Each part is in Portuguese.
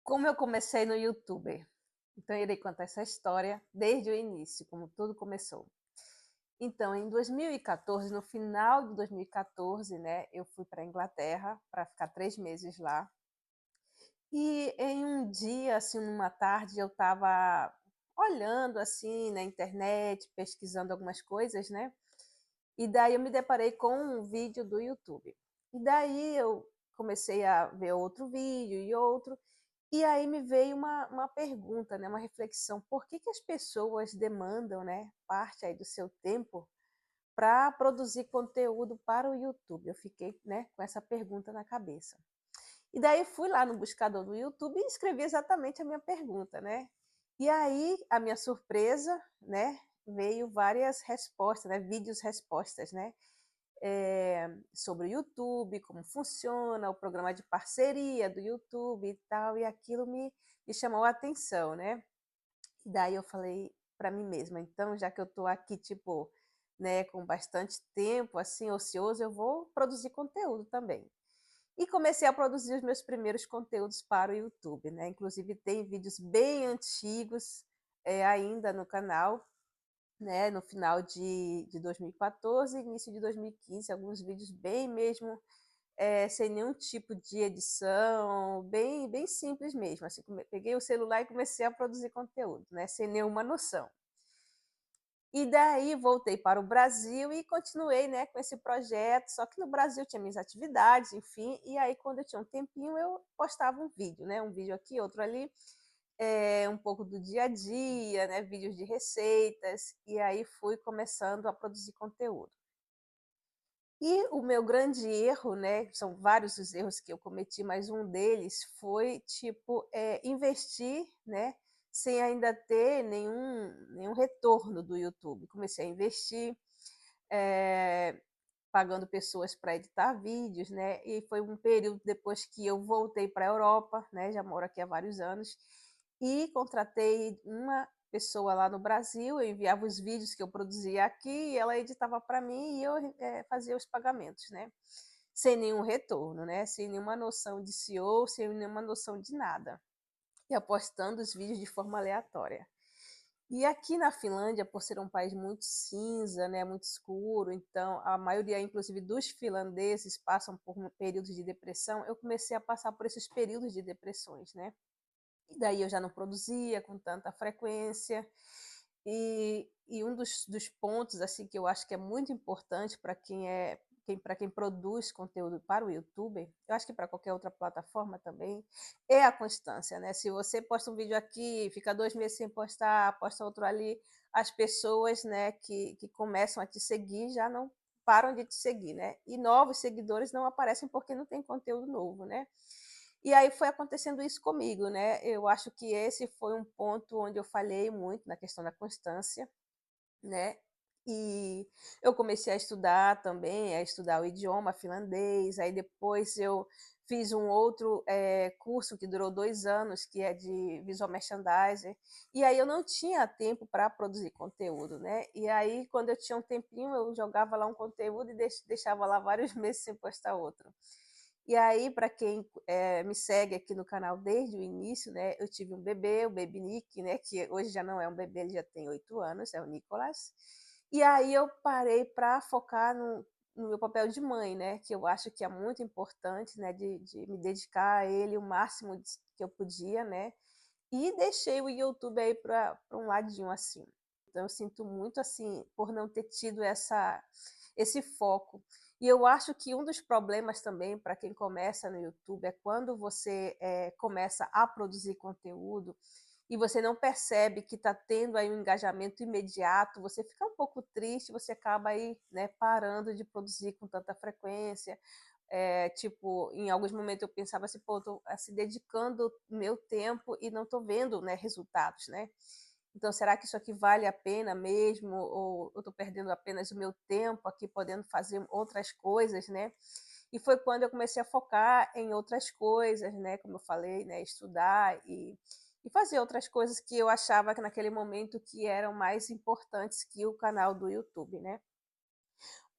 Como eu comecei no YouTube? Então, eu irei contar essa história desde o início, como tudo começou. Então, em 2014, no final de 2014, né, eu fui para a Inglaterra para ficar 3 meses lá. E em um dia, assim, numa tarde, eu estava olhando, assim, na internet, pesquisando algumas coisas, né, e daí eu me deparei com um vídeo do YouTube. E daí eu comecei a ver outro vídeo e outro, e aí me veio uma pergunta, né, uma reflexão: por que que as pessoas demandam, né, parte aí do seu tempo para produzir conteúdo para o YouTube? Eu fiquei, né, com essa pergunta na cabeça. E daí fui lá no buscador do YouTube e escrevi exatamente a minha pergunta, né. E aí, a minha surpresa, né, veio várias respostas, né, vídeos respostas, né, sobre o YouTube, como funciona, o programa de parceria do YouTube e tal, e aquilo me chamou a atenção, né. E daí eu falei para mim mesma: "Então, já que eu estou aqui, tipo, né, com bastante tempo, assim, ocioso, eu vou produzir conteúdo também". E comecei a produzir os meus primeiros conteúdos para o YouTube, né, inclusive tem vídeos bem antigos, ainda no canal, né, no final de 2014 e início de 2015, alguns vídeos bem mesmo, sem nenhum tipo de edição, bem simples mesmo, assim, peguei o celular e comecei a produzir conteúdo, né, sem nenhuma noção. E daí voltei para o Brasil e continuei, né, com esse projeto, só que no Brasil tinha minhas atividades, enfim, e aí quando eu tinha um tempinho eu postava um vídeo, né, um vídeo aqui, outro ali, um pouco do dia a dia, né, vídeos de receitas, e aí fui começando a produzir conteúdo. E o meu grande erro, né, são vários os erros que eu cometi, mas um deles foi, tipo, investir, né, sem ainda ter nenhum retorno do YouTube. Comecei a investir, eh, pagando pessoas para editar vídeos, né, e foi um período depois que eu voltei para a Europa, né, já moro aqui há vários anos, e contratei uma pessoa lá no Brasil, eu enviava os vídeos que eu produzia aqui e ela editava para mim e eu, fazia os pagamentos, né, sem nenhum retorno, né, sem nenhuma noção de SEO, sem nenhuma noção de nada, e apostando os vídeos de forma aleatória. E aqui na Finlândia, por ser um país muito cinza, né, muito escuro, então a maioria inclusive dos finlandeses passam por períodos de depressão, eu comecei a passar por esses períodos de depressões, né. E daí eu já não produzia com tanta frequência, e um dos pontos, assim, que eu acho que é muito importante para quem produz conteúdo para o YouTube, eu acho que para qualquer outra plataforma também, é a constância, né. Se você posta um vídeo aqui, fica 2 meses sem postar, posta outro ali, as pessoas, né, que começam a te seguir já não param de te seguir, né, e novos seguidores não aparecem porque não tem conteúdo novo, né. E aí foi acontecendo isso comigo, né, eu acho que esse foi um ponto onde eu falhei muito na questão da constância, né, e eu comecei a estudar também, a estudar o idioma finlandês, aí depois eu fiz um outro, curso que durou 2 anos, que é de visual merchandiser, e aí eu não tinha tempo para produzir conteúdo, né, e aí quando eu tinha um tempinho eu jogava lá um conteúdo e deixava lá vários meses sem postar outro. E aí, para quem, me segue aqui no canal desde o início, né, eu tive um bebê, o Baby Nick, né, que hoje já não é um bebê, ele já tem 8 anos, é o Nicolas. E aí eu parei para focar no meu papel de mãe, né, que eu acho que é muito importante, né, de me dedicar a ele o máximo que eu podia, né, e deixei o YouTube aí para um ladinho, assim. Então eu sinto muito, assim, por não ter tido esse foco. E eu acho que um dos problemas também para quem começa no YouTube é quando você, começa a produzir conteúdo e você não percebe que está tendo aí um engajamento imediato, você fica um pouco triste, você acaba aí, né, parando de produzir com tanta frequência. Tipo, em alguns momentos eu pensava assim: "Pô, eu tô, assim, dedicando meu tempo e não estou vendo, né, resultados, né. Então será que isso aqui vale a pena mesmo ou eu estou perdendo apenas o meu tempo aqui podendo fazer outras coisas, né". E foi quando eu comecei a focar em outras coisas, né, como eu falei, né, estudar e fazer outras coisas que eu achava que naquele momento que eram mais importantes que o canal do YouTube, né.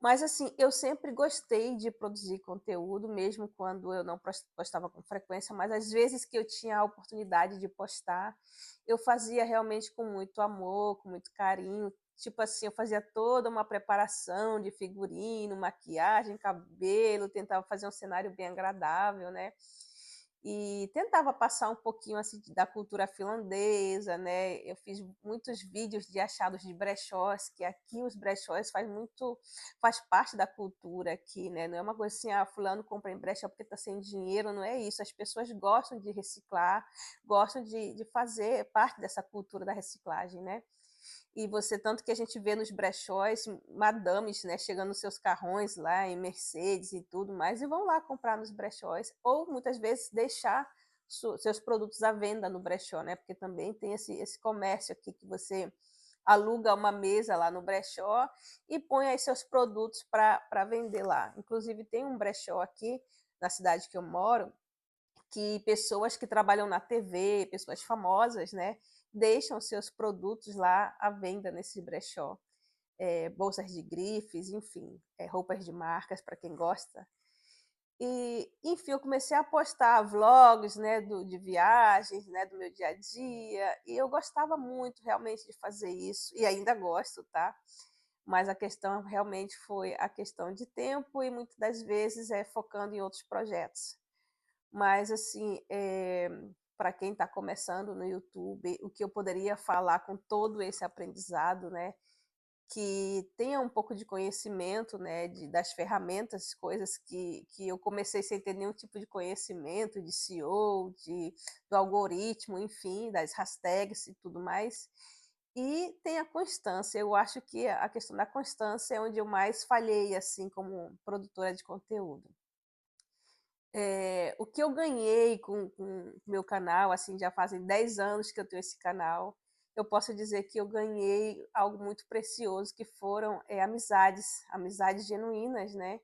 Mas assim, eu sempre gostei de produzir conteúdo, mesmo quando eu não postava com frequência, mas às vezes que eu tinha a oportunidade de postar, eu fazia realmente com muito amor, com muito carinho. Tipo assim, eu fazia toda uma preparação de figurino, maquiagem, cabelo, tentava fazer um cenário bem agradável, né? E tentava passar um pouquinho assim da cultura finlandesa, né? Eu fiz muitos vídeos de achados de brechós, que aqui os brechós faz parte da cultura aqui, né? Não é uma coisa assim, ah, fulano compra em brechó porque está sem dinheiro, não é isso. As pessoas gostam de reciclar, gostam de fazer parte dessa cultura da reciclagem, né? E você tanto que a gente vê nos brechós madames, né, chegando nos seus carrões lá em Mercedes e tudo mais, e vão lá comprar nos brechós, ou muitas vezes deixar seus produtos à venda no brechó, né? Porque também tem esse comércio aqui que você aluga uma mesa lá no brechó e põe aí seus produtos para vender lá. Inclusive tem um brechó aqui na cidade que eu moro, que pessoas que trabalham na TV, pessoas famosas, né, deixam seus produtos lá à venda nesse brechó. Bolsas de grifes, enfim, roupas de marcas para quem gosta. E, enfim, eu comecei a postar vlogs, né, de viagens, né, do meu dia a dia, e eu gostava muito realmente de fazer isso, e ainda gosto, tá? Mas a questão realmente foi a questão de tempo e muitas das vezes focando em outros projetos. Mas assim, para quem está começando no YouTube, o que eu poderia falar com todo esse aprendizado, né, que tenha um pouco de conhecimento, né, das ferramentas, coisas que eu comecei sem ter nenhum tipo de conhecimento de SEO, do algoritmo, enfim, das hashtags e tudo mais. E tem a constância. Eu acho que a questão da constância é onde eu mais falhei, assim, como produtora de conteúdo. O que eu ganhei com o meu canal, assim, já fazem 10 anos que eu tenho esse canal, eu posso dizer que eu ganhei algo muito precioso, que foram, amizades genuínas, né,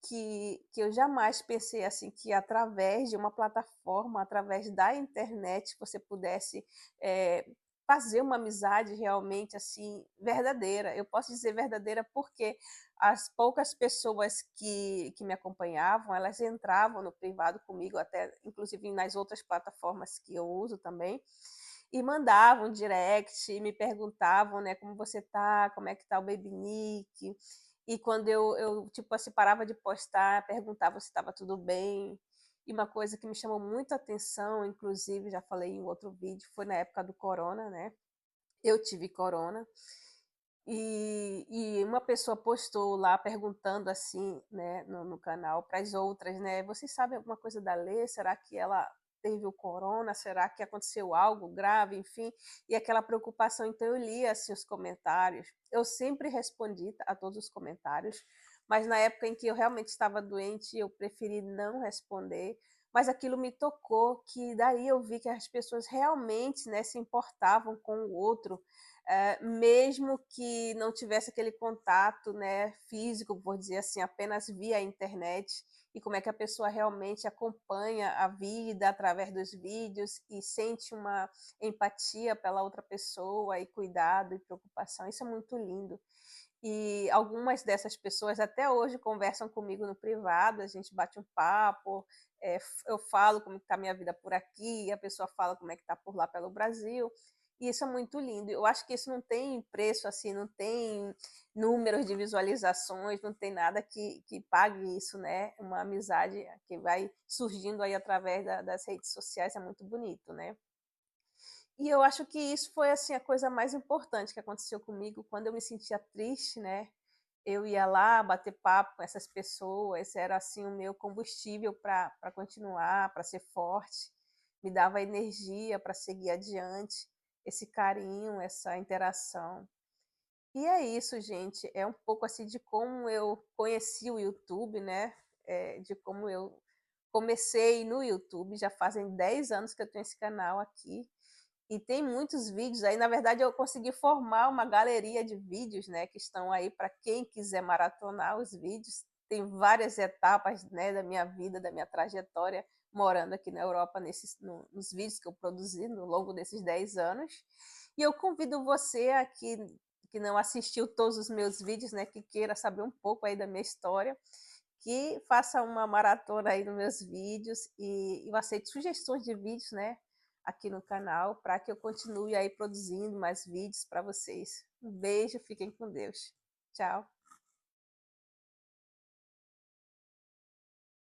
que eu jamais pensei, assim, que através de uma plataforma, através da internet, você pudesse, eh, fazer uma amizade realmente, assim, verdadeira. Eu posso dizer verdadeira porque as poucas pessoas que me acompanhavam, elas entravam no privado comigo, até inclusive nas outras plataformas que eu uso também, e mandavam direct, e me perguntavam, né, como você tá, como é que tá o Baby Nick, e quando eu tipo assim, parava de postar, perguntava se estava tudo bem. E uma coisa que me chamou muito a atenção, inclusive já falei em outro vídeo, foi na época do corona, né, eu tive corona, e uma pessoa postou lá perguntando assim, né, no canal para as outras, né: "Vocês sabem alguma coisa da Lê? Será que ela teve o corona? Será que aconteceu algo grave?", enfim, e aquela preocupação. Então eu li, assim, os comentários. Eu sempre respondi a todos os comentários, mas na época em que eu realmente estava doente, eu preferi não responder, mas aquilo me tocou, que daí eu vi que as pessoas realmente, né, se importavam com o outro, mesmo que não tivesse aquele contato, né, físico, por dizer assim, apenas via internet, e como é que a pessoa realmente acompanha a vida através dos vídeos e sente uma empatia pela outra pessoa e cuidado e preocupação. Isso é muito lindo. E algumas dessas pessoas até hoje conversam comigo no privado, a gente bate um papo, eu falo como está a minha vida por aqui, e a pessoa fala como é que está por lá pelo Brasil, e isso é muito lindo. Eu acho que isso não tem preço, assim, não tem números de visualizações, não tem nada que pague isso, né? Uma amizade que vai surgindo aí através das redes sociais é muito bonito, né? E eu acho que isso foi, assim, a coisa mais importante que aconteceu comigo quando eu me sentia triste, né, eu ia lá bater papo com essas pessoas, era, assim, o meu combustível para continuar, para ser forte, me dava energia para seguir adiante, esse carinho, essa interação. E é isso, gente, é um pouco, assim, de como eu conheci o YouTube, né, de como eu comecei no YouTube, já fazem 10 anos que eu tenho esse canal aqui, e tem muitos vídeos aí, na verdade eu consegui formar uma galeria de vídeos, né, que estão aí para quem quiser maratonar os vídeos. Tem várias etapas, né, da minha vida, da minha trajetória morando aqui na Europa nos vídeos que eu produzi no longo desses 10 anos. E eu convido você aqui que não assistiu todos os meus vídeos, né, que queira saber um pouco aí da minha história, que faça uma maratona aí nos meus vídeos e eu aceito sugestões de vídeos, né, aqui no canal, para que eu continue aí produzindo mais vídeos para vocês. Um beijo, fiquem com Deus. Tchau.